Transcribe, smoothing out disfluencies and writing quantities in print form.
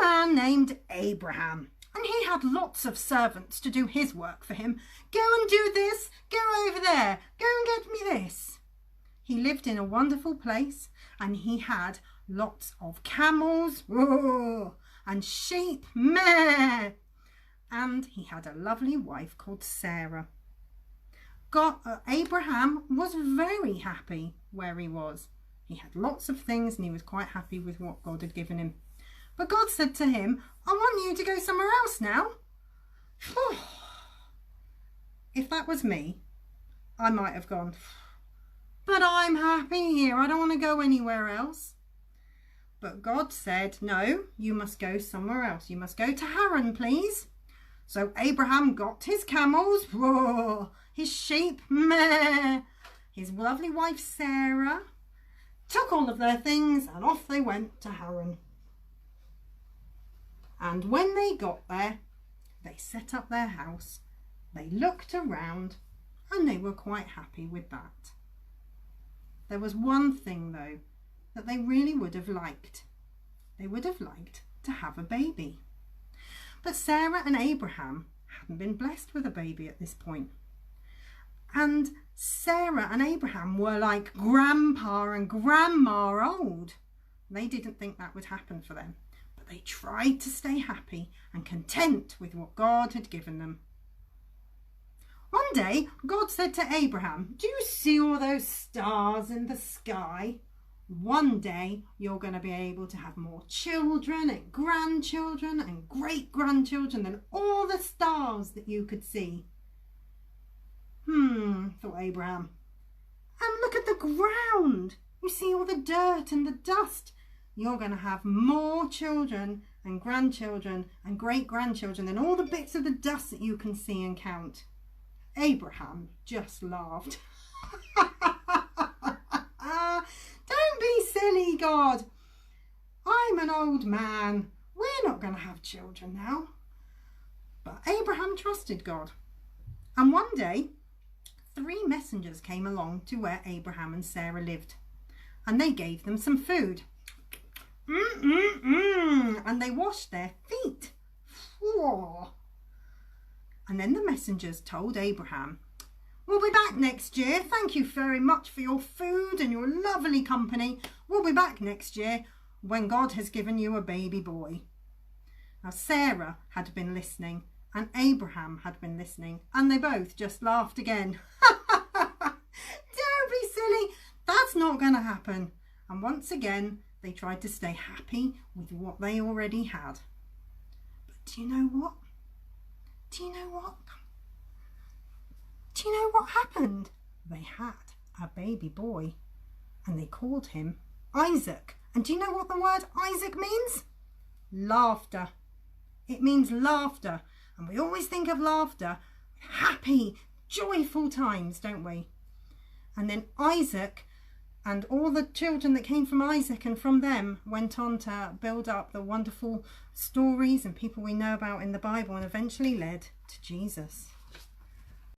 man named Abraham, and he had lots of servants to do his work for him. Go and do this, go over there, go and get me this. He lived in a wonderful place, and he had lots of camels, and sheep, meh. And he had a lovely wife called Sarah. Abraham was very happy where he was. He had lots of things and he was quite happy with what God had given him. But God said to him, I want you to go somewhere else now. If that was me, I might have gone, but I'm happy here. I don't want to go anywhere else. But God said, no, you must go somewhere else. You must go to Haran, please. So Abraham got his camels, his sheep, meh, his lovely wife Sarah, took all of their things and off they went to Haran. And when they got there, they set up their house, they looked around, and they were quite happy with that. There was one thing though that they really would have liked. They would have liked to have a baby. But Sarah and Abraham hadn't been blessed with a baby at this point. And Sarah and Abraham were like grandpa and grandma old. They didn't think that would happen for them, but they tried to stay happy and content with what God had given them. One day, God said to Abraham, do you see all those stars in the sky? One day, you're going to be able to have more children and grandchildren and great-grandchildren than all the stars that you could see. Thought Abraham. And look at the ground. You see all the dirt and the dust. You're going to have more children and grandchildren and great-grandchildren than all the bits of the dust that you can see and count. Abraham just laughed. Don't be silly, God. I'm an old man. We're not going to have children now. But Abraham trusted God. And one day, 3 messengers came along to where Abraham and Sarah lived. And they gave them some food. And they washed their feet. And then the messengers told Abraham, we'll be back next year. Thank you very much for your food and your lovely company. We'll be back next year when God has given you a baby boy. Now Sarah had been listening and Abraham had been listening, and they both just laughed again. Don't be silly. That's not going to happen. And once again, they tried to stay happy with what they already had. But do you know what? Do you know what? Do you know what happened? They had a baby boy and they called him Isaac. And do you know what the word Isaac means? Laughter. It means laughter. And we always think of laughter, happy, joyful times, don't we? And then Isaac and all the children that came from Isaac and from them went on to build up the wonderful stories and people we know about in the Bible and eventually led to Jesus.